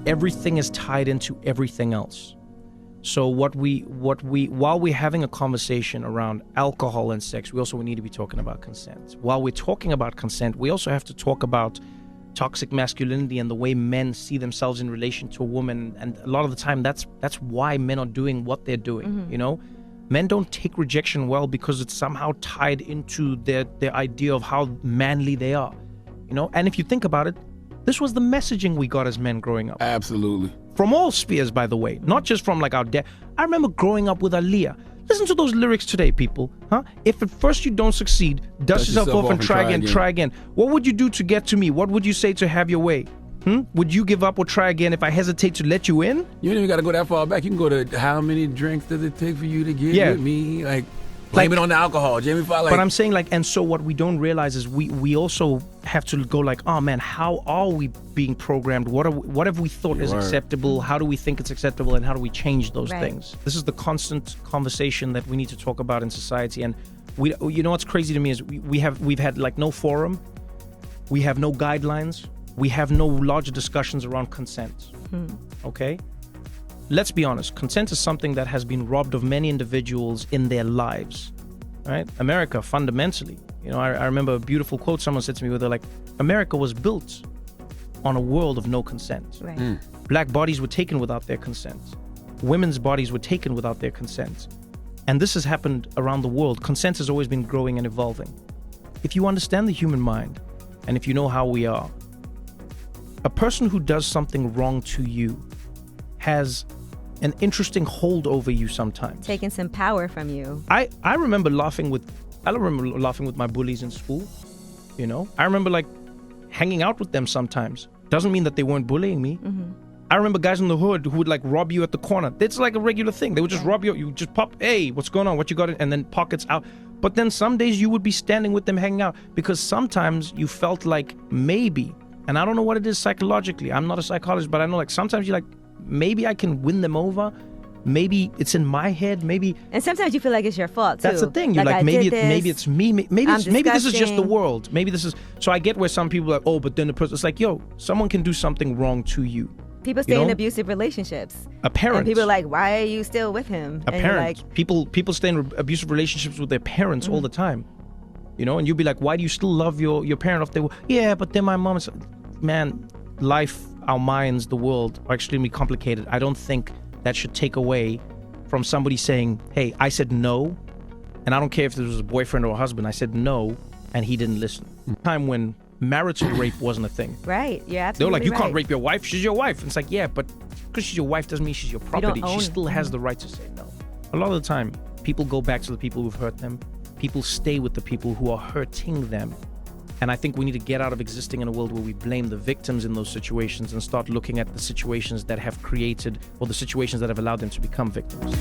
everything is tied into everything else. So while we're having a conversation around alcohol and sex, we also need to be talking about consent. While we're talking about consent, we also have to talk about toxic masculinity and the way men see themselves in relation to a woman. And a lot of the time, that's why men are doing what they're doing. You know, men don't take rejection well because it's somehow tied into their idea of how manly they are. You know, and if you think about it, this was the messaging we got as men growing up. Absolutely. From all spheres, by the way, not just from like our dad. I remember growing up with Aaliyah. Listen to those lyrics today, people. Huh? If at first you don't succeed, dust yourself off and try again. What would you do to get to me? What would you say to have your way? Would you give up or try again if I hesitate to let you in? You don't even got to go that far back. You can go to how many drinks does it take for you to get with me? Like, blame it on the alcohol, Jamie Foxx. But I'm saying like, and so what we don't realize is we also have to go like, oh man, how are we being programmed? What have we thought is acceptable? How do we think it's acceptable? And how do we change those things? This is the constant conversation that we need to talk about in society. And you know what's crazy to me is we've had like no forum, we have no guidelines, we have no larger discussions around consent. Okay. Let's be honest, consent is something that has been robbed of many individuals in their lives, right? America, fundamentally, you know, I remember a beautiful quote someone said to me where they're like, America was built on a world of no consent. Right. Black bodies were taken without their consent. Women's bodies were taken without their consent. And this has happened around the world. Consent has always been growing and evolving. If you understand the human mind, and if you know how we are, a person who does something wrong to you has an interesting hold over you sometimes. Taking some power from you. I remember laughing with my bullies in school. You know, I remember like hanging out with them sometimes. Doesn't mean that they weren't bullying me. I remember guys in the hood who would like rob you at the corner. It's like a regular thing. They would just rob you. You just pop, hey, what's going on? What you got? And then pockets out. But then some days you would be standing with them hanging out because sometimes you felt like maybe, and I don't know what it is psychologically. I'm not a psychologist, but I know like sometimes you're like, maybe I can win them over. Maybe it's in my head. Maybe. And sometimes you feel like it's your fault too. That's the thing. You're like maybe it's me. Maybe this is just the world. Maybe this is. So I get where some people are like, oh, but then the person. It's like, yo, someone can do something wrong to you. People stay in abusive relationships. A parent. And people are like, why are you still with him? A parent. Like, people stay in abusive relationships with their parents all the time. You know, and you'll be like, why do you still love your parent if they were? Yeah, but then my mom is. Man, life, our minds, the world are extremely complicated. I don't think that should take away from somebody saying, hey, I said no, and I don't care if this was a boyfriend or a husband, I said no, and he didn't listen. Time when marital rape wasn't a thing. Right, yeah, absolutely. They were like, you can't rape your wife, she's your wife. And it's like, yeah, but because she's your wife doesn't mean she's your property. She still has the right to say no. A lot of the time, people go back to the people who've hurt them. People stay with the people who are hurting them. And I think we need to get out of existing in a world where we blame the victims in those situations and start looking at the situations that have created, or the situations that have allowed them to become victims.